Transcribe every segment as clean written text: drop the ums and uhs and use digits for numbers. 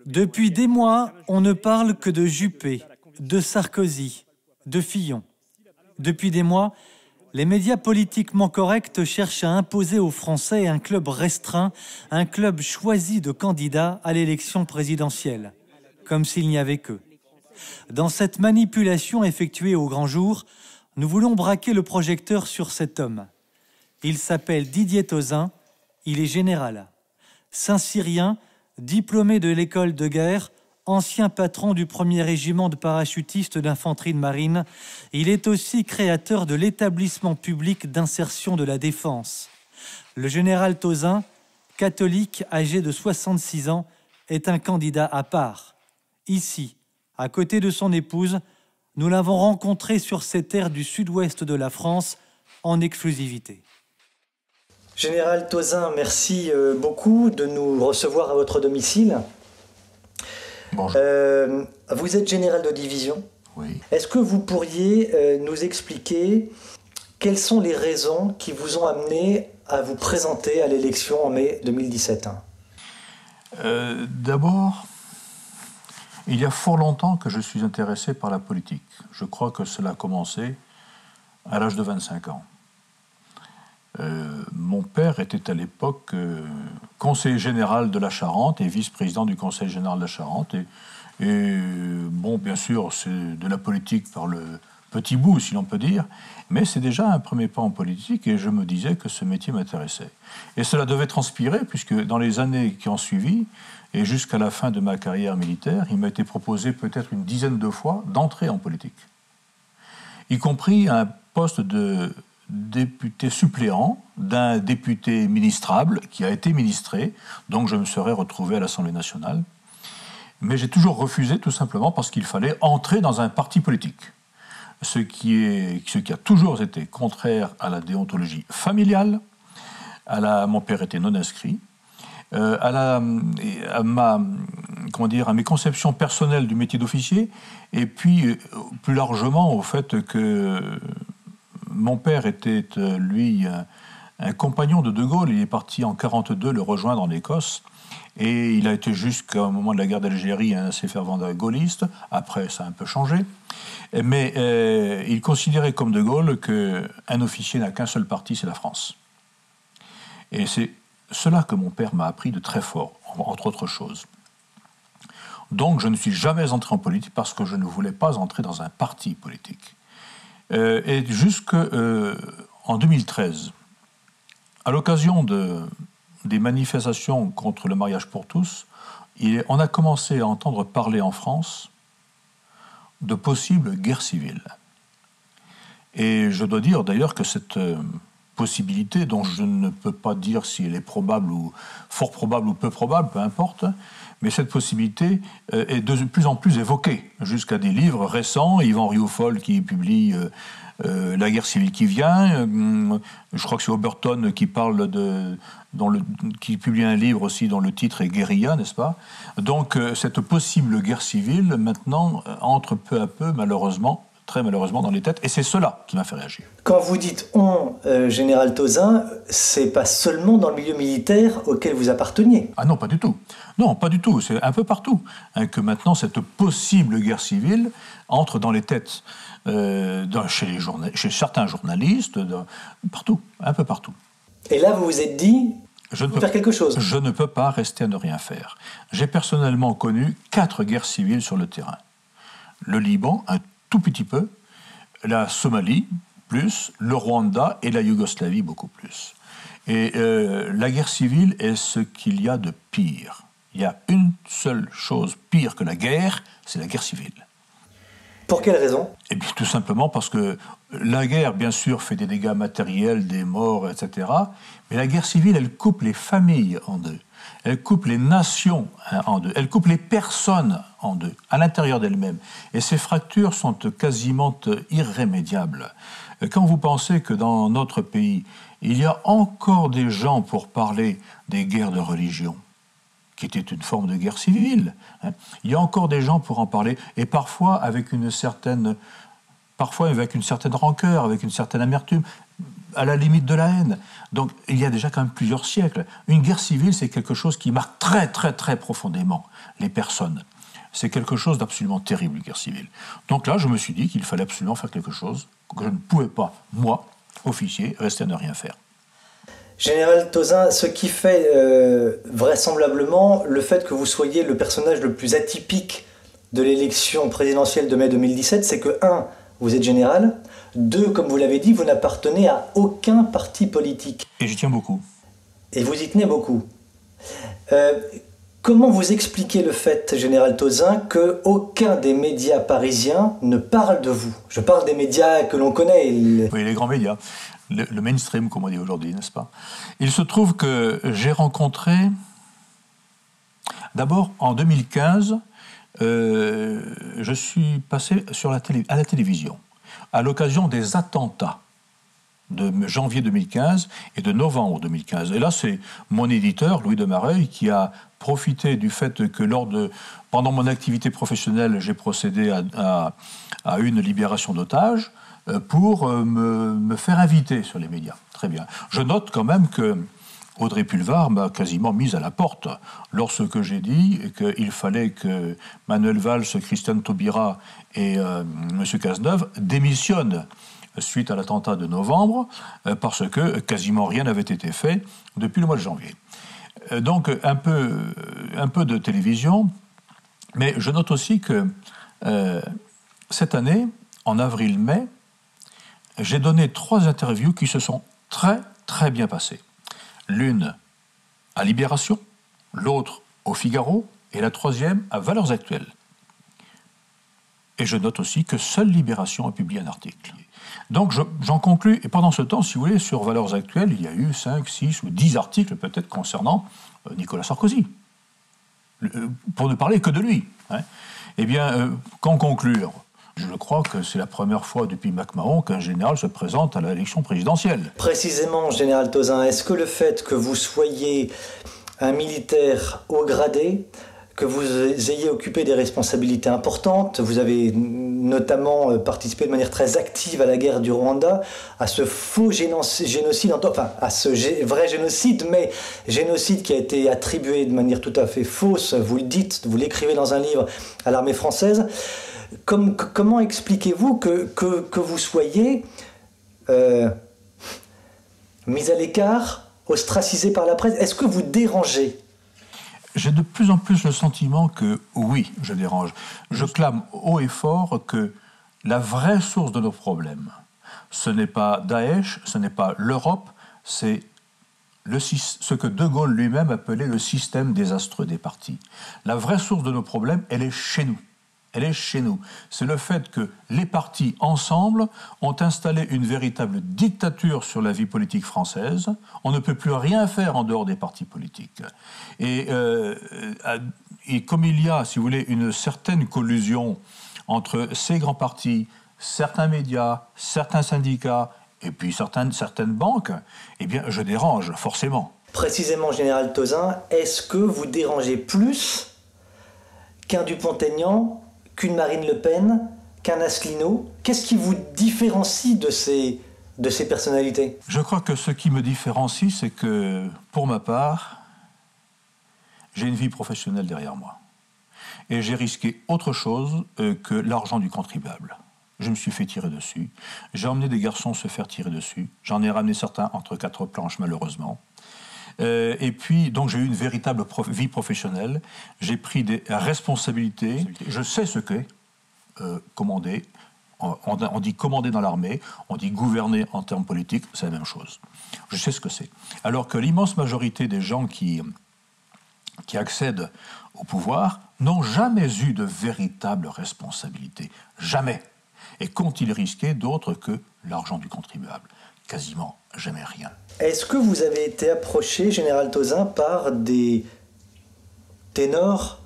Depuis des mois, on ne parle que de Juppé, de Sarkozy, de Fillon. Depuis des mois, les médias politiquement corrects cherchent à imposer aux Français un club restreint, un club choisi de candidats à l'élection présidentielle, comme s'il n'y avait qu'eux. Dans cette manipulation effectuée au grand jour, nous voulons braquer le projecteur sur cet homme. Il s'appelle Didier Tauzin, il est général. Saint-Cyrien, diplômé de l'école de guerre, ancien patron du 1er régiment de parachutistes d'infanterie de marine, il est aussi créateur de l'établissement public d'insertion de la défense. Le général Tauzin, catholique âgé de 66 ans, est un candidat à part. Ici, à côté de son épouse, nous l'avons rencontré sur ces terres du sud-ouest de la France en exclusivité. Général Tauzin, merci beaucoup de nous recevoir à votre domicile. Bonjour. Vous êtes général de division. Oui. Est-ce que vous pourriez nous expliquer quelles sont les raisons qui vous ont amené à vous présenter à l'élection en mai 2017 ? D'abord, il y a fort longtemps que je suis intéressé par la politique. Je crois que cela a commencé à l'âge de 25 ans. Mon père était à l'époque conseiller général de la Charente et vice-président du conseil général de la Charente. Et bon, bien sûr, c'est de la politique par le petit bout, si l'on peut dire, mais c'est déjà un premier pas en politique et je me disais que ce métier m'intéressait. Et cela devait transpirer, puisque dans les années qui ont suivi, et jusqu'à la fin de ma carrière militaire, il m'a été proposé peut-être une dizaine de fois d'entrer en politique, y compris un poste de député suppléant d'un député ministrable qui a été ministré, donc je me serais retrouvé à l'Assemblée nationale. Mais j'ai toujours refusé, tout simplement parce qu'il fallait entrer dans un parti politique. Ce qui a toujours été contraire à la déontologie familiale, mon père était non inscrit, à mes conceptions personnelles du métier d'officier, et puis plus largement au fait que mon père était, lui, un compagnon de De Gaulle. Il est parti en 1942 le rejoindre en Écosse. Et il a été jusqu'au moment de la guerre d'Algérie un assez fervent gaulliste. Après, ça a un peu changé. Mais il considérait comme De Gaulle qu'un officier n'a qu'un seul parti, c'est la France. Et c'est cela que mon père m'a appris de très fort, entre autres choses. Donc je ne suis jamais entré en politique parce que je ne voulais pas entrer dans un parti politique. Et jusqu'en 2013, à l'occasion des manifestations contre le mariage pour tous, on a commencé à entendre parler en France de possibles guerres civiles. Et je dois dire d'ailleurs que cette possibilité, dont je ne peux pas dire si elle est probable ou fort probable ou peu probable, peu importe, mais cette possibilité est de plus en plus évoquée, jusqu'à des livres récents, Yvan Rioufol qui publie La guerre civile qui vient, je crois que c'est Oberton qui parle qui publie un livre aussi dont le titre est Guérilla, n'est-ce pas ? Donc cette possible guerre civile, maintenant, entre peu à peu, malheureusement, très malheureusement, dans les têtes, et c'est cela qui m'a fait réagir. Quand vous dites « on », général Tauzin, c'est pas seulement dans le milieu militaire auquel vous apparteniez. Ah non, pas du tout. Non, pas du tout. C'est un peu partout que maintenant cette possible guerre civile entre dans les têtes chez certains journalistes, partout, un peu partout. Et là, vous vous êtes dit, faire quelque chose. Je ne peux pas rester à ne rien faire. J'ai personnellement connu 4 guerres civiles sur le terrain. Le Liban, un tout petit peu, la Somalie, plus, le Rwanda et la Yougoslavie, beaucoup plus. Et la guerre civile est ce qu'il y a de pire. Il y a une seule chose pire que la guerre, c'est la guerre civile. Pour quelle raison ? Eh bien, tout simplement parce que la guerre, bien sûr, fait des dégâts matériels, des morts, etc. Mais la guerre civile, elle coupe les familles en deux. Elle coupe les nations en deux. Elle coupe les personnes en deux, à l'intérieur d'elles-mêmes. Et ces fractures sont quasiment irrémédiables. Quand vous pensez que dans notre pays, il y a encore des gens pour parler des guerres de religion, qui était une forme de guerre civile. Il y a encore des gens pour en parler, et parfois avec une certaine rancœur, avec une certaine amertume. à la limite de la haine. Donc il y a déjà quand même plusieurs siècles. Une guerre civile, c'est quelque chose qui marque très très très profondément les personnes. C'est quelque chose d'absolument terrible, une guerre civile. Donc là, je me suis dit qu'il fallait absolument faire quelque chose, que je ne pouvais pas, moi, officier, rester à ne rien faire. Général Tauzin, ce qui fait vraisemblablement le fait que vous soyez le personnage le plus atypique de l'élection présidentielle de mai 2017, c'est que 1. Vous êtes général, 2. Comme vous l'avez dit, vous n'appartenez à aucun parti politique. Et j'y tiens beaucoup. Et vous y tenez beaucoup. Comment vous expliquez le fait, Général Tauzin, qu'aucun des médias parisiens ne parle de vous? Je parle des médias que l'on connaît. Oui, les grands médias. Le mainstream, comme on dit aujourd'hui, n'est-ce pas? Il se trouve que j'ai rencontré, d'abord en 2015, je suis passé à la télévision, à l'occasion des attentats de janvier 2015 et de novembre 2015. Et là, c'est mon éditeur, Louis de Mareuil, qui a profité du fait que pendant mon activité professionnelle, j'ai procédé à une libération d'otages, pour me faire inviter sur les médias. Très bien. Je note quand même que Audrey Pulvar m'a quasiment mise à la porte lorsque j'ai dit qu'il fallait que Manuel Valls, Christiane Taubira et M. Cazeneuve démissionnent suite à l'attentat de novembre, parce que quasiment rien n'avait été fait depuis le mois de janvier. Donc un peu de télévision, mais je note aussi que cette année, en avril-mai, j'ai donné 3 interviews qui se sont très, très bien passées. L'une à Libération, l'autre au Figaro, et la 3e à Valeurs Actuelles. Et je note aussi que seule Libération a publié un article. Donc j'en conclus, et pendant ce temps, si vous voulez, sur Valeurs Actuelles, il y a eu 5, 6 ou 10 articles peut-être concernant Nicolas Sarkozy. Pour ne parler que de lui. Hein. Eh bien, qu'en conclure ? Je crois que c'est la première fois depuis MacMahon qu'un général se présente à l'élection présidentielle. Précisément, Général Tauzin, est-ce que le fait que vous soyez un militaire haut gradé, que vous ayez occupé des responsabilités importantes, vous avez notamment participé de manière très active à la guerre du Rwanda, à ce faux génocide, enfin à ce vrai génocide, mais génocide qui a été attribué de manière tout à fait fausse, vous le dites, vous l'écrivez dans un livre, à l'armée française. Comment expliquez-vous que vous soyez mis à l'écart, ostracisé par la presse? Est-ce que vous dérangez? J'ai de plus en plus le sentiment que oui, je dérange. Je clame haut et fort que la vraie source de nos problèmes, ce n'est pas Daesh, ce n'est pas l'Europe, c'est ce que De Gaulle lui-même appelait le système désastreux des partis. La vraie source de nos problèmes, elle est chez nous. Elle est chez nous. C'est le fait que les partis, ensemble, ont installé une véritable dictature sur la vie politique française. On ne peut plus rien faire en dehors des partis politiques. Et comme il y a, si vous voulez, une certaine collusion entre ces grands partis, certains médias, certains syndicats, et puis certaines banques, eh bien, je dérange, forcément. Précisément, Général Tauzin, est-ce que vous dérangez plus qu'un Dupont-Aignan, qu'une Marine Le Pen, qu'un Asselineau? Qu'est-ce qui vous différencie de ces personnalités? Je crois que ce qui me différencie, c'est que, pour ma part, j'ai une vie professionnelle derrière moi. Et j'ai risqué autre chose que l'argent du contribuable. Je me suis fait tirer dessus. J'ai emmené des garçons se faire tirer dessus. J'en ai ramené certains entre 4 planches, malheureusement. Et puis, donc, j'ai eu une véritable vie professionnelle. J'ai pris des responsabilités. Je sais ce qu'est commander. On dit commander dans l'armée, on dit gouverner en termes politiques, c'est la même chose. Je sais ce que c'est. Alors que l'immense majorité des gens qui accèdent au pouvoir n'ont jamais eu de véritable responsabilité. Jamais. Et qu'ont-ils risqué d'autre que l'argent du contribuable? Quasiment jamais rien. Est-ce que vous avez été approché, Général Tauzin, par des ténors,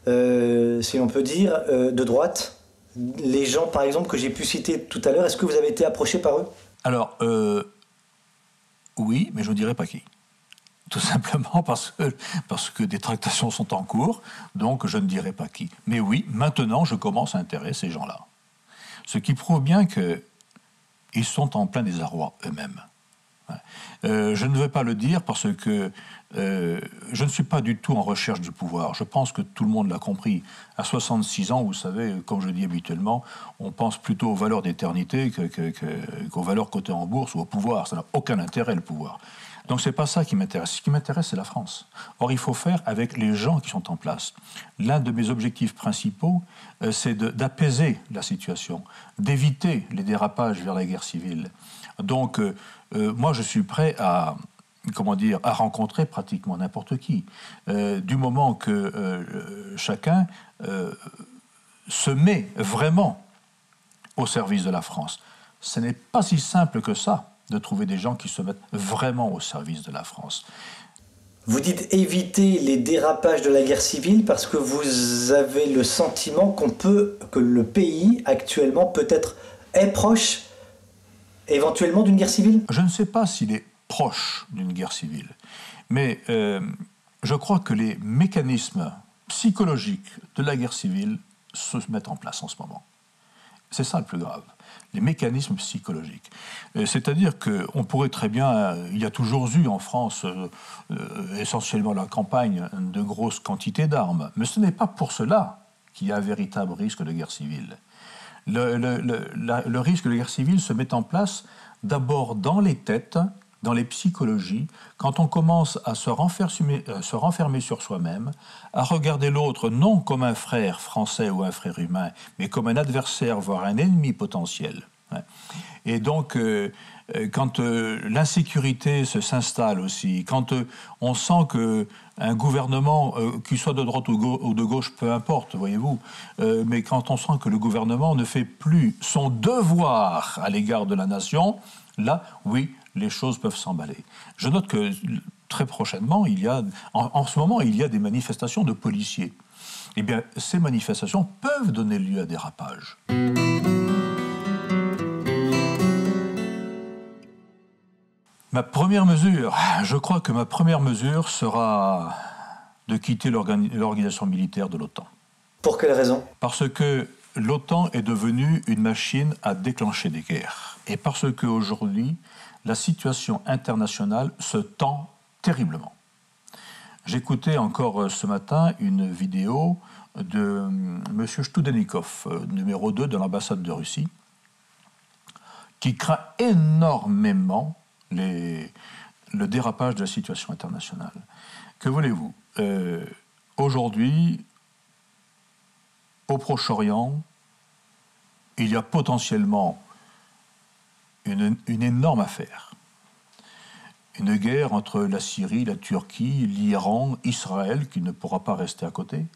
si l'on peut dire, de droite? Les gens, par exemple, que j'ai pu citer tout à l'heure, est-ce que vous avez été approché par eux? Alors, oui, mais je ne dirais pas qui. Tout simplement parce que des tractations sont en cours, donc je ne dirai pas qui. Mais oui, maintenant, je commence à intéresser ces gens-là. Ce qui prouve bien qu'ils sont en plein désarroi eux-mêmes. Je ne veux pas le dire parce que je ne suis pas du tout en recherche du pouvoir. Je pense que tout le monde l'a compris. À 66 ans, vous savez, comme je dis habituellement, on pense plutôt aux valeurs d'éternité qu'aux valeurs cotées en bourse ou au pouvoir. Ça n'a aucun intérêt, le pouvoir. Donc c'est pas ça qui m'intéresse. Ce qui m'intéresse, c'est la France. Or, il faut faire avec les gens qui sont en place. L'un de mes objectifs principaux, c'est d'apaiser la situation, d'éviter les dérapages vers la guerre civile. Donc, moi, je suis prêt à rencontrer pratiquement n'importe qui, du moment que chacun se met vraiment au service de la France. Ce n'est pas si simple que ça de trouver des gens qui se mettent vraiment au service de la France. Vous dites éviter les dérapages de la guerre civile parce que vous avez le sentiment que le pays actuellement peut-être est proche éventuellement d'une guerre civile? Je ne sais pas s'il est proche d'une guerre civile, mais je crois que les mécanismes psychologiques de la guerre civile se mettent en place en ce moment. C'est ça le plus grave, les mécanismes psychologiques. C'est-à-dire qu'on pourrait très bien, il y a toujours eu en France, essentiellement la campagne, de grosses quantités d'armes, mais ce n'est pas pour cela qu'il y a un véritable risque de guerre civile. Le risque de guerre civile se met en place d'abord dans les têtes, dans les psychologies, quand on commence à se renfermer sur soi-même, à regarder l'autre non comme un frère français ou un frère humain, mais comme un adversaire, voire un ennemi potentiel. Et donc, quand l'insécurité s'installe aussi, quand on sent qu'un gouvernement, qu'il soit de droite ou de gauche, peu importe, voyez-vous, mais quand on sent que le gouvernement ne fait plus son devoir à l'égard de la nation, là, oui, les choses peuvent s'emballer. Je note que très prochainement, en ce moment, il y a des manifestations de policiers. Eh bien, ces manifestations peuvent donner lieu à des dérapages. Ma première mesure, je crois que ma première mesure sera de quitter l'organisation militaire de l'OTAN. Pour quelle raison? Parce que l'OTAN est devenue une machine à déclencher des guerres. Et parce qu'aujourd'hui, la situation internationale se tend terriblement. J'écoutais encore ce matin une vidéo de M. Studenikov, numéro 2 de l'ambassade de Russie, qui craint énormément le dérapage de la situation internationale. Que voulez-vous? Aujourd'hui, au Proche-Orient, il y a potentiellement une énorme affaire. Une guerre entre la Syrie, la Turquie, l'Iran, Israël, qui ne pourra pas rester à côté.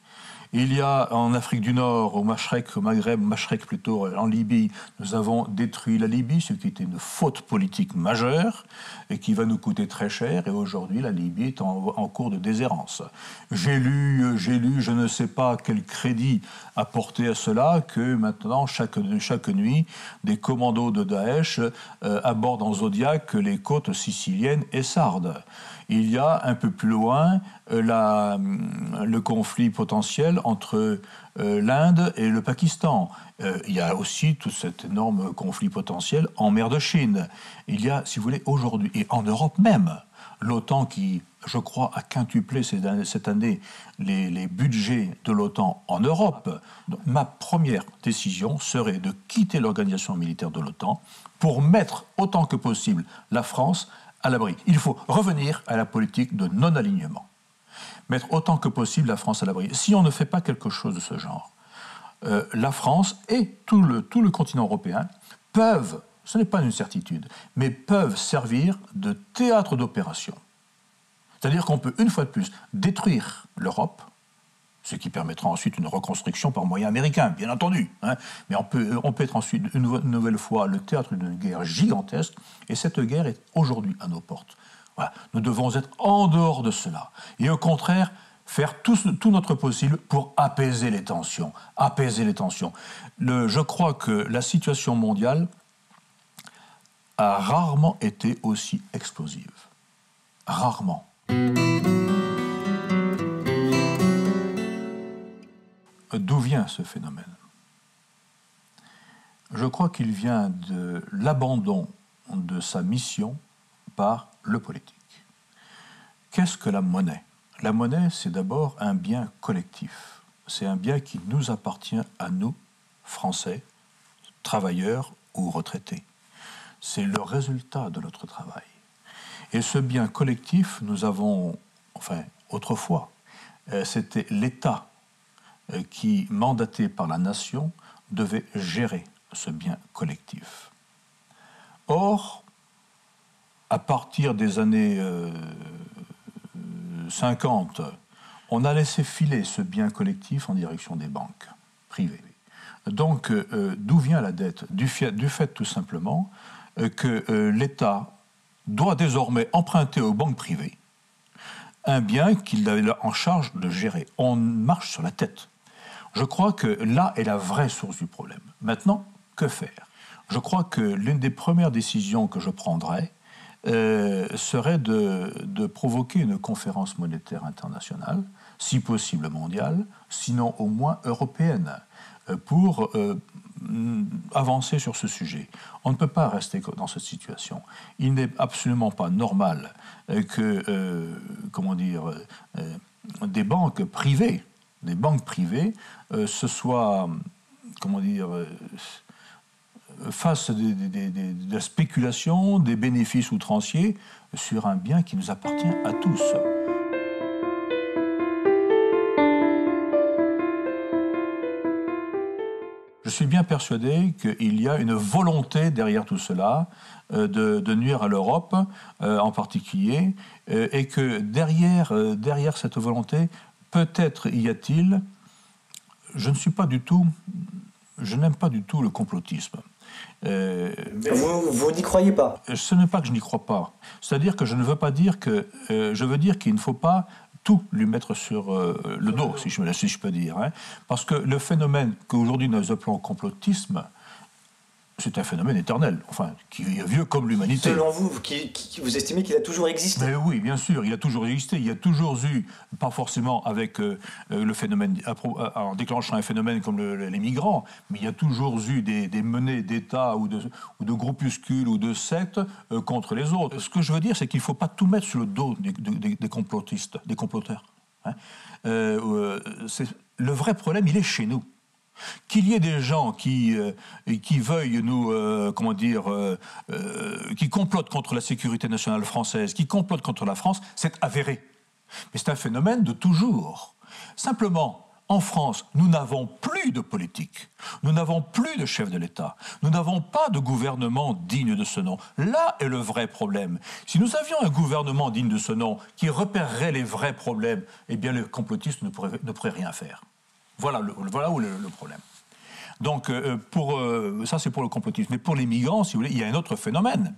Il y a en Afrique du Nord, au Maghreb, plutôt, en Libye, nous avons détruit la Libye, ce qui était une faute politique majeure et qui va nous coûter très cher. Et aujourd'hui, la Libye est en cours de déshérence. J'ai lu, je ne sais pas quel crédit apporter à cela, que maintenant, chaque nuit, des commandos de Daesh abordent en Zodiac les côtes siciliennes et sardes. Il y a un peu plus loin le conflit potentiel entre l'Inde et le Pakistan. Il y a aussi tout cet énorme conflit potentiel en mer de Chine. Il y a, si vous voulez, aujourd'hui, et en Europe même, l'OTAN qui, je crois, a quintuplé cette année les budgets de l'OTAN en Europe. Donc, ma première décision serait de quitter l'organisation militaire de l'OTAN pour mettre autant que possible la France à l'abri. Il faut revenir à la politique de non-alignement. Mettre autant que possible la France à l'abri. Si on ne fait pas quelque chose de ce genre, la France et tout le continent européen peuvent, ce n'est pas une certitude, mais peuvent servir de théâtre d'opération. C'est-à-dire qu'on peut, une fois de plus, détruire l'Europe, ce qui permettra ensuite une reconstruction par moyens américains, bien entendu. Mais on peut être ensuite une nouvelle fois le théâtre d'une guerre gigantesque, et cette guerre est aujourd'hui à nos portes. Voilà. Nous devons être en dehors de cela. Et au contraire, faire tout notre possible pour apaiser les tensions. Je crois que la situation mondiale a rarement été aussi explosive. Rarement. D'où vient ce phénomène? Je crois qu'il vient de l'abandon de sa mission par le politique. Qu'est-ce que la monnaie? La monnaie, c'est d'abord un bien collectif. C'est un bien qui nous appartient à nous, Français, travailleurs ou retraités. C'est le résultat de notre travail. Et ce bien collectif, nous avons, enfin, autrefois, c'était l'État qui, mandaté par la nation, devait gérer ce bien collectif. Or, à partir des années 50, on a laissé filer ce bien collectif en direction des banques privées. Donc, d'où vient la dette? Du fait tout simplement que l'État doit désormais emprunter aux banques privées un bien qu'il avait en charge de gérer. On marche sur la tête. Je crois que là est la vraie source du problème. Maintenant, que faire? Je crois que l'une des premières décisions que je prendrais serait de provoquer une conférence monétaire internationale, si possible mondiale, sinon au moins européenne, pour avancer sur ce sujet. On ne peut pas rester dans cette situation. Il n'est absolument pas normal que, des banques privées, se soient, fassent de la spéculation, des bénéfices outranciers sur un bien qui nous appartient à tous. Je suis bien persuadé qu'il y a une volonté derrière tout cela de nuire à l'Europe en particulier, et que derrière cette volonté, peut-être y a-t-il, je n'aime pas du tout le complotisme. Vous n'y croyez pas? Ce n'est pas que je n'y crois pas. C'est-à-dire que je ne veux pas dire que... je veux dire qu'il ne faut pas tout lui mettre sur le dos, si je peux dire. Hein. Parce que le phénomène qu'aujourd'hui nous appelons complotisme, c'est un phénomène éternel, enfin, qui est vieux comme l'humanité. Selon vous, vous estimez qu'il a toujours existé? Mais oui, bien sûr, il a toujours existé. Il y a toujours eu, pas forcément avec le phénomène, en déclenchant un phénomène comme les migrants, mais il y a toujours eu des menées d'État ou de groupuscules ou de sectes contre les autres. Ce que je veux dire, c'est qu'il ne faut pas tout mettre sur le dos des complotistes, des comploteurs. Hein. Le vrai problème, il est chez nous. Qu'il y ait des gens qui veuillent nous, qui complotent contre la sécurité nationale française, qui complotent contre la France, c'est avéré. Mais c'est un phénomène de toujours. Simplement, en France, nous n'avons plus de politique, nous n'avons plus de chef de l'État, nous n'avons pas de gouvernement digne de ce nom. Là est le vrai problème. Si nous avions un gouvernement digne de ce nom qui repérerait les vrais problèmes, eh bien les complotistes ne pourraient rien faire. Voilà où est le problème. Donc, ça c'est pour le complotisme. Mais pour les migrants, si vous voulez, il y a un autre phénomène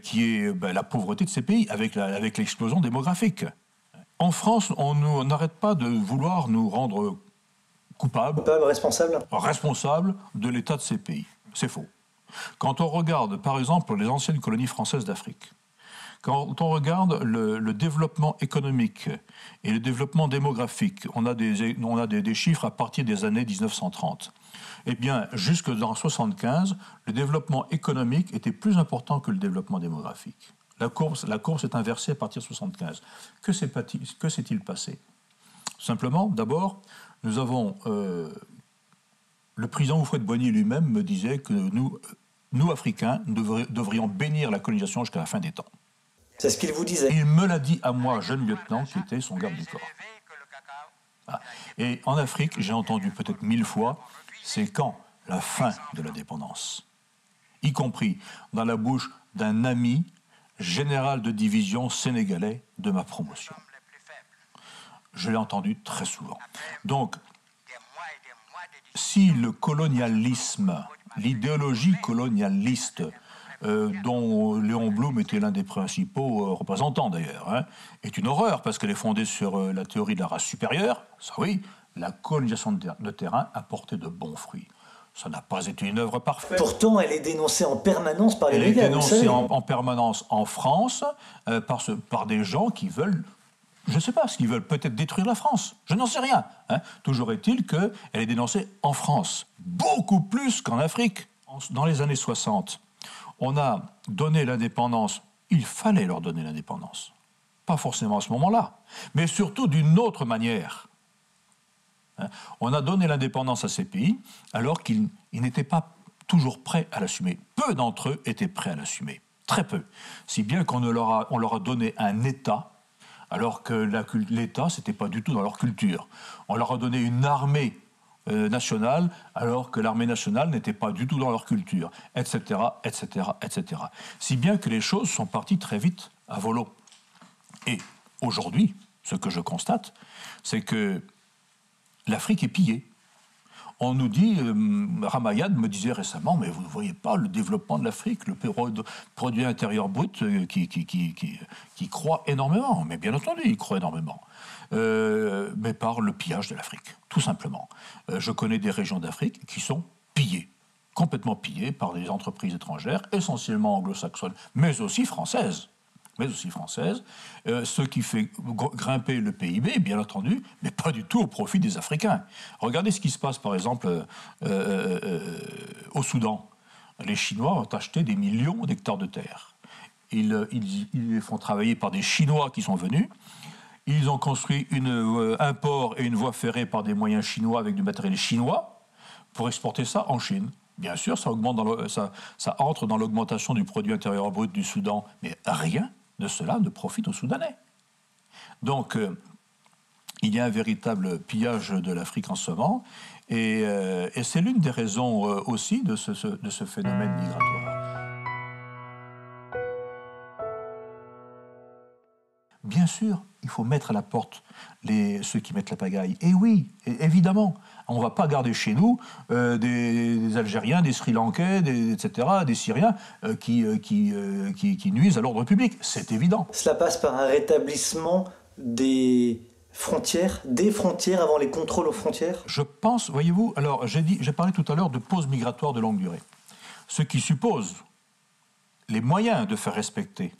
qui est la pauvreté de ces pays avec l'explosion démographique. En France, on n'arrête pas de vouloir nous rendre coupables, responsables de l'état de ces pays. C'est faux. Quand on regarde, par exemple, les anciennes colonies françaises d'Afrique, quand on regarde le développement économique et le développement démographique, on a des chiffres à partir des années 1930. Eh bien, jusque dans 1975, le développement économique était plus important que le développement démographique. La courbe s'est inversée à partir de 1975. Que s'est-il passé? Simplement, d'abord, nous avons... le président Houphouët-Boigny lui-même me disait que nous Africains, devrions bénir la colonisation jusqu'à la fin des temps. C'est ce qu'il vous disait. Il me l'a dit à moi, jeune lieutenant, qui était son garde du corps. Ah. Et en Afrique, j'ai entendu peut-être 1000 fois, c'est quand la fin de la dépendance, y compris dans la bouche d'un ami général de division sénégalais de ma promotion. Je l'ai entendu très souvent. Donc, si le colonialisme, l'idéologie colonialiste, dont Léon Blum était l'un des principaux représentants d'ailleurs, hein, est une horreur parce qu'elle est fondée sur la théorie de la race supérieure. Ça oui, la colonisation de terrain a porté de bons fruits. Ça n'a pas été une œuvre parfaite. Pourtant, elle est dénoncée en permanence par les médias. Elle est dénoncée en permanence en France par des gens qui veulent, je ne sais pas, ce qu'ils veulent peut-être détruire la France. Je n'en sais rien. Hein. Toujours est-il qu'elle est dénoncée en France, beaucoup plus qu'en Afrique. Dans les années 60, on a donné l'indépendance il fallait leur donner l'indépendance. Pas forcément à ce moment-là, mais surtout d'une autre manière. On a donné l'indépendance à ces pays alors qu'ils n'étaient pas toujours prêts à l'assumer. Peu d'entre eux étaient prêts à l'assumer, très peu. Si bien qu'on leur a donné un État, alors que l'État, ce n'était pas du tout dans leur culture. On leur a donné une armée nationale, alors que l'armée nationale n'était pas du tout dans leur culture, etc., etc., etc. Si bien que les choses sont parties très vite à volo. Et aujourd'hui, ce que je constate, c'est que l'Afrique est pillée. On nous dit, Ramayad me disait récemment, mais vous ne voyez pas le développement de l'Afrique, le produit intérieur brut qui croît énormément. Mais bien entendu, il croît énormément. Mais par le pillage de l'Afrique, tout simplement. Je connais des régions d'Afrique qui sont pillées, complètement pillées par des entreprises étrangères, essentiellement anglo-saxonnes, mais aussi françaises. Ce qui fait grimper le PIB, bien entendu, mais pas du tout au profit des Africains. Regardez ce qui se passe, par exemple, au Soudan. Les Chinois ont acheté des millions d'hectares de terre. Ils les font travailler par des Chinois qui sont venus. Ils ont construit un port et une voie ferrée par des moyens chinois avec du matériel chinois pour exporter ça en Chine. Bien sûr, ça entre dans l'augmentation du produit intérieur brut du Soudan, mais rien de cela ne profite aux Soudanais. Donc, il y a un véritable pillage de l'Afrique en ce moment, et c'est l'une des raisons aussi de ce phénomène migratoire. Bien sûr, il faut mettre à la porte ceux qui mettent la pagaille. Et oui, évidemment, on ne va pas garder chez nous des Algériens, des Sri Lankais, etc., des Syriens qui nuisent à l'ordre public. C'est évident. Cela passe par un rétablissement des frontières avant les contrôles aux frontières. Je pense, voyez-vous, alors j'ai parlé tout à l'heure de pause migratoire de longue durée, ce qui suppose les moyens de faire respecter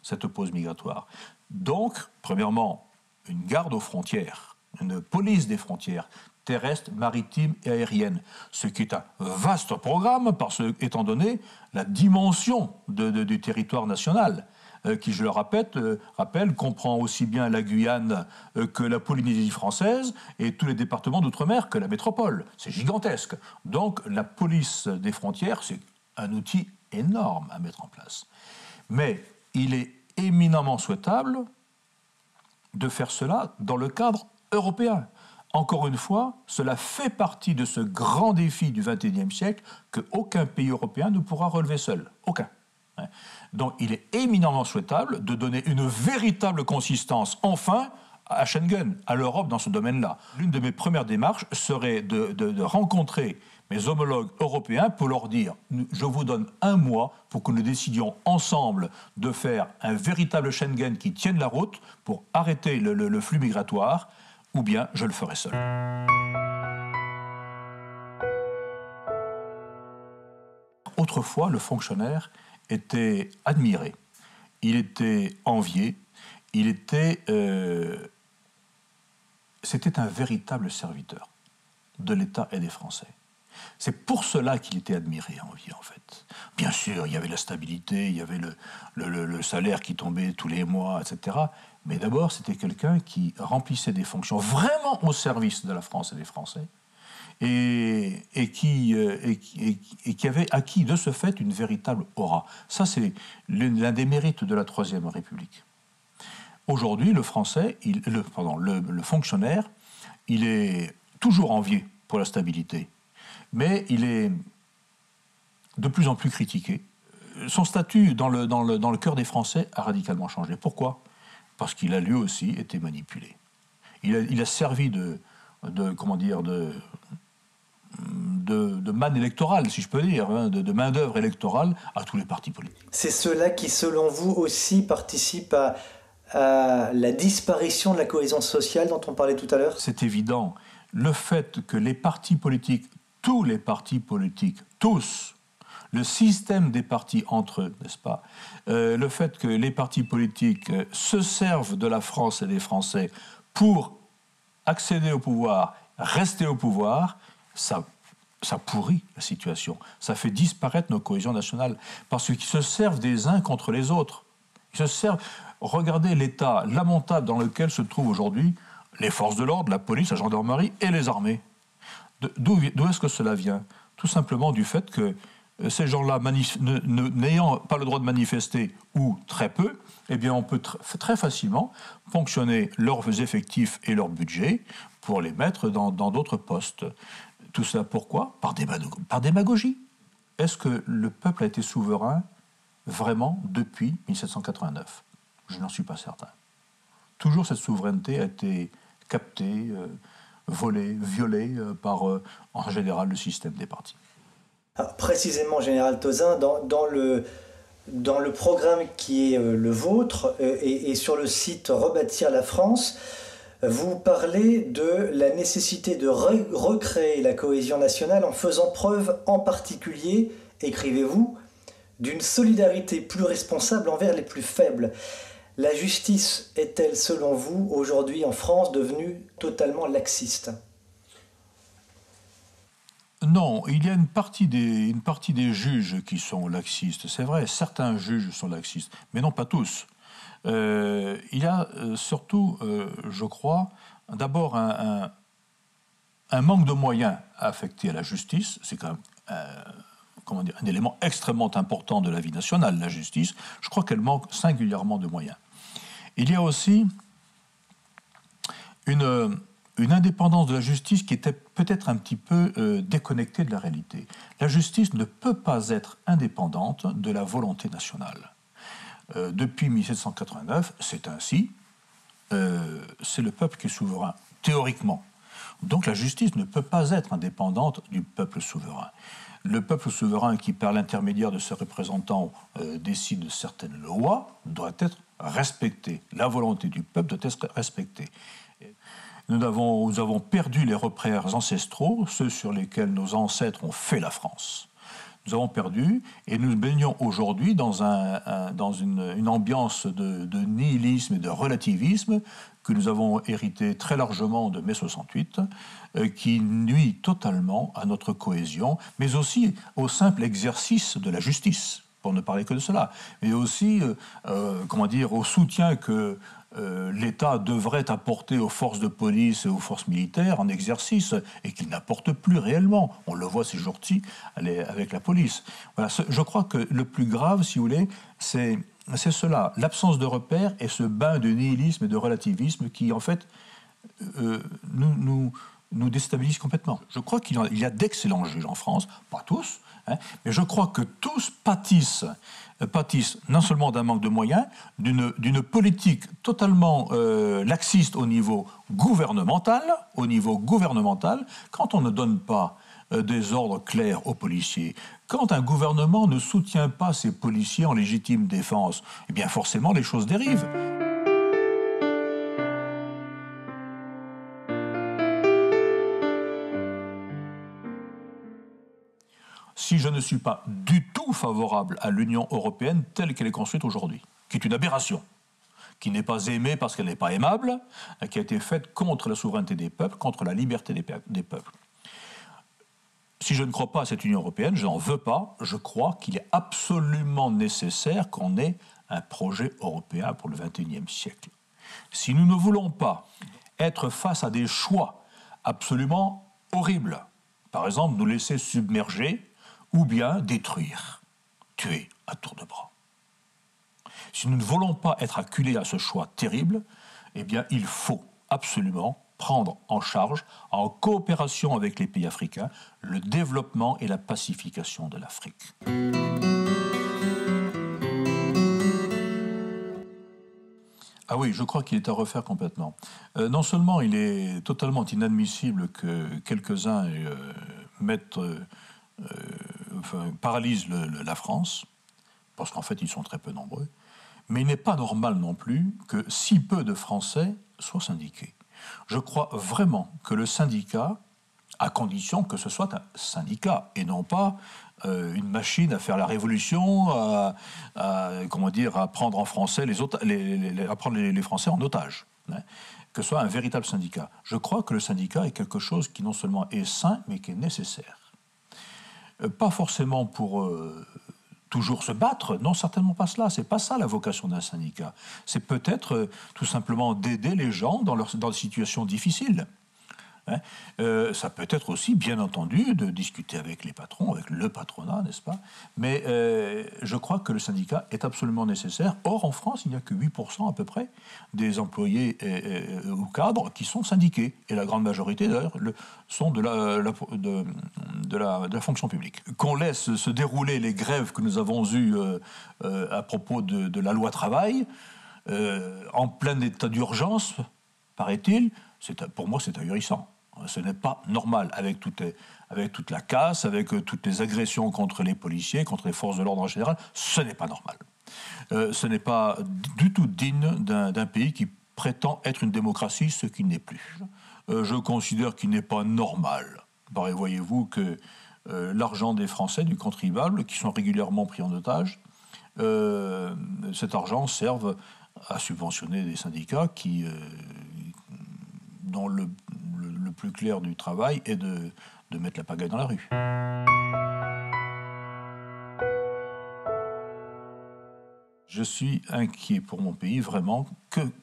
cette pause migratoire. Donc, premièrement, une garde aux frontières, une police des frontières terrestres, maritimes et aériennes, ce qui est un vaste programme, étant donné la dimension du territoire national, qui, je le rappelle, comprend aussi bien la Guyane que la Polynésie française et tous les départements d'outre-mer que la métropole. C'est gigantesque. Donc, la police des frontières, c'est un outil énorme à mettre en place. Mais il est éminemment souhaitable de faire cela dans le cadre européen. Encore une fois, cela fait partie de ce grand défi du XXIe siècle qu'aucun pays européen ne pourra relever seul. Aucun. Donc il est éminemment souhaitable de donner une véritable consistance, enfin, à Schengen, à l'Europe dans ce domaine-là. L'une de mes premières démarches serait de rencontrer mes homologues européens pour leur dire « Je vous donne un mois pour que nous décidions ensemble de faire un véritable Schengen qui tienne la route pour arrêter le flux migratoire, ou bien je le ferai seul. » Autrefois, le fonctionnaire était admiré, il était envié, c'était un véritable serviteur de l'État et des Français. C'est pour cela qu'il était admiré et envié, en fait. Bien sûr, il y avait la stabilité, il y avait le salaire qui tombait tous les mois, etc. Mais d'abord, c'était quelqu'un qui remplissait des fonctions vraiment au service de la France et des Français, et qui avait acquis de ce fait une véritable aura. Ça, c'est l'un des mérites de la Troisième République. Aujourd'hui, le fonctionnaire, il est toujours envié pour la stabilité, mais il est de plus en plus critiqué. Son statut dans le cœur des Français a radicalement changé. Pourquoi ? Parce qu'il a lui aussi été manipulé. Il a servi de manne électorale, si je peux dire, de main-d'œuvre électorale à tous les partis politiques. C'est cela qui, selon vous, aussi participe à la disparition de la cohésion sociale dont on parlait tout à l'heure ? C'est évident. Le fait que les partis politiques, tous les partis politiques, tous, le système des partis entre eux, n'est-ce pas ? Le fait que les partis politiques se servent de la France et des Français pour accéder au pouvoir, rester au pouvoir, ça pourrit la situation. Ça fait disparaître nos cohésions nationales parce qu'ils se servent des uns contre les autres. Ils se servent. Regardez l'état lamentable dans lequel se trouvent aujourd'hui les forces de l'ordre, la police, la gendarmerie et les armées. D'où est-ce que cela vient? Tout simplement du fait que ces gens-là, n'ayant pas le droit de manifester ou très peu, eh bien on peut très facilement ponctionner leurs effectifs et leur budget pour les mettre dans d'autres postes. Tout cela pourquoi? Par démagogie. Est-ce que le peuple a été souverain vraiment depuis 1789? Je n'en suis pas certain. Toujours cette souveraineté a été captée, volée, violée par, en général, le système des partis. Alors, précisément, Général Tauzin, dans le programme qui est le vôtre et sur le site Rebâtir la France, vous parlez de la nécessité de recréer la cohésion nationale en faisant preuve en particulier, écrivez-vous, d'une solidarité plus responsable envers les plus faibles. La justice est-elle, selon vous, aujourd'hui en France, devenue totalement laxiste ? Non, il y a une partie des juges qui sont laxistes. C'est vrai, certains juges sont laxistes, mais non pas tous. Il y a surtout, je crois, d'abord un manque de moyens affectés à la justice. C'est quand même un élément extrêmement important de la vie nationale, la justice. Je crois qu'elle manque singulièrement de moyens. Il y a aussi une indépendance de la justice qui était peut-être un petit peu déconnectée de la réalité. La justice ne peut pas être indépendante de la volonté nationale. Depuis 1789, c'est ainsi. C'est le peuple qui est souverain, théoriquement. Donc la justice ne peut pas être indépendante du peuple souverain. Le peuple souverain qui, par l'intermédiaire de ses représentants, décide de certaines lois, doit être respecté. La volonté du peuple doit être respectée. Nous avons perdu les repères ancestraux, ceux sur lesquels nos ancêtres ont fait la France. Nous avons perdu et nous baignons aujourd'hui dans une ambiance de nihilisme et de relativisme que nous avons hérité très largement de mai 68, qui nuit totalement à notre cohésion, mais aussi au simple exercice de la justice, pour ne parler que de cela, mais aussi au soutien que l'État devrait apporter aux forces de police et aux forces militaires en exercice et qu'il n'apporte plus réellement. On le voit ces jours-ci avec la police. Voilà, je crois que le plus grave, si vous voulez, c'est cela, l'absence de repères et ce bain de nihilisme et de relativisme qui, en fait, nous déstabilise complètement. Je crois qu'il y a d'excellents juges en France, pas tous, mais je crois que tous pâtissent non seulement d'un manque de moyens, d'une politique totalement laxiste au niveau gouvernemental, quand on ne donne pas des ordres clairs aux policiers, quand un gouvernement ne soutient pas ses policiers en légitime défense, eh bien forcément les choses dérivent. Si je ne suis pas du tout favorable à l'Union européenne telle qu'elle est construite aujourd'hui, qui est une aberration, qui n'est pas aimée parce qu'elle n'est pas aimable, qui a été faite contre la souveraineté des peuples, contre la liberté des peuples. Si je ne crois pas à cette Union européenne, je n'en veux pas, je crois qu'il est absolument nécessaire qu'on ait un projet européen pour le XXIe siècle. Si nous ne voulons pas être face à des choix absolument horribles, par exemple nous laisser submerger, ou bien détruire, tuer à tour de bras. Si nous ne voulons pas être acculés à ce choix terrible, eh bien il faut absolument prendre en charge, en coopération avec les pays africains, le développement et la pacification de l'Afrique. Ah oui, je crois qu'il est à refaire complètement. Non seulement il est totalement inadmissible que quelques-uns paralysent la France, parce qu'en fait ils sont très peu nombreux, mais il n'est pas normal non plus que si peu de Français soient syndiqués. Je crois vraiment que le syndicat, à condition que ce soit un syndicat et non pas une machine à faire la révolution, à prendre en français à prendre les Français en otage, que ce soit un véritable syndicat. Je crois que le syndicat est quelque chose qui non seulement est sain, mais qui est nécessaire. Pas forcément pour toujours se battre. Non, certainement pas cela. C'est pas ça la vocation d'un syndicat. C'est peut-être tout simplement d'aider les gens dans des situations difficiles. Hein, ça peut être aussi, bien entendu, de discuter avec les patrons, avec le patronat, n'est-ce pas? Mais je crois que le syndicat est absolument nécessaire. Or, en France, il n'y a que 8% à peu près des employés ou cadres qui sont syndiqués. Et la grande majorité, d'ailleurs, sont de la fonction publique. Qu'on laisse se dérouler les grèves que nous avons eues à propos de la loi travail, en plein état d'urgence, paraît-il, pour moi, c'est ahurissant. Ce n'est pas normal, avec toute la casse, avec toutes les agressions contre les policiers, contre les forces de l'ordre en général, ce n'est pas normal. Ce n'est pas du tout digne d'un pays qui prétend être une démocratie, ce qui n'est plus. Je considère qu'il n'est pas normal, voyez-vous, que l'argent des Français, du contribuable, qui sont régulièrement pris en otage, cet argent serve à subventionner des syndicats dont le plus clair du travail est de mettre la pagaille dans la rue. Je suis inquiet pour mon pays, vraiment.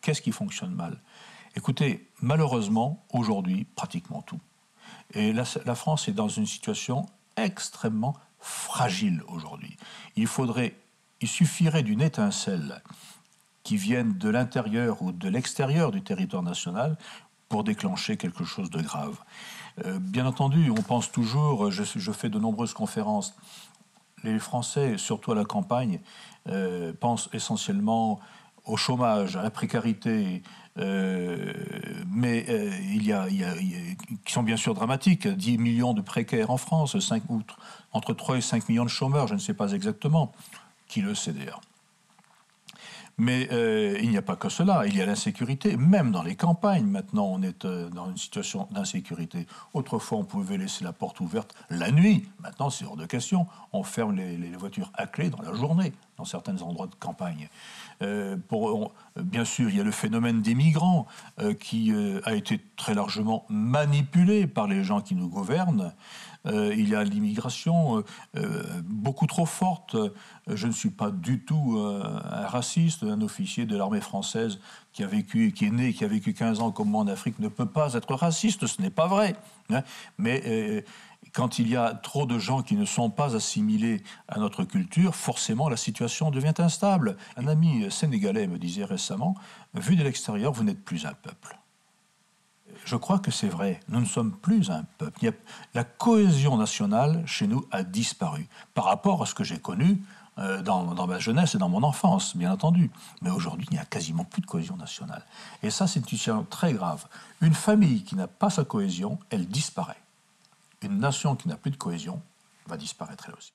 Qu'est-ce qui fonctionne mal? Écoutez, malheureusement, aujourd'hui, pratiquement tout. Et la France est dans une situation extrêmement fragile aujourd'hui. Il suffirait d'une étincelle qui vienne de l'intérieur ou de l'extérieur du territoire national pour déclencher quelque chose de grave. Bien entendu, on pense toujours, je fais de nombreuses conférences, les Français, surtout à la campagne, pensent essentiellement au chômage, à la précarité, mais qui sont bien sûr dramatiques. 10 millions de précaires en France, entre 3 et 5 millions de chômeurs, je ne sais pas exactement. Qui le sait d'ailleurs? Mais il n'y a pas que cela, il y a l'insécurité. Même dans les campagnes, maintenant, on est dans une situation d'insécurité. Autrefois, on pouvait laisser la porte ouverte la nuit. Maintenant, c'est hors de question. On ferme les voitures à clé dans la journée, dans certains endroits de campagne. Bien sûr, il y a le phénomène des migrants qui a été très largement manipulé par les gens qui nous gouvernent. Il y a l'immigration beaucoup trop forte. Je ne suis pas du tout un raciste. Un officier de l'armée française qui a vécu, qui a vécu 15 ans comme moi en Afrique ne peut pas être raciste. Ce n'est pas vrai. Hein. Mais quand il y a trop de gens qui ne sont pas assimilés à notre culture, forcément la situation devient instable. Un ami sénégalais me disait récemment, vu de l'extérieur, vous n'êtes plus un peuple. Je crois que c'est vrai, nous ne sommes plus un peuple. La cohésion nationale, chez nous, a disparu par rapport à ce que j'ai connu dans ma jeunesse et dans mon enfance, bien entendu. Mais aujourd'hui, il n'y a quasiment plus de cohésion nationale. Et ça, c'est une situation très grave. Une famille qui n'a pas sa cohésion, elle disparaît. Une nation qui n'a plus de cohésion va disparaître elle aussi.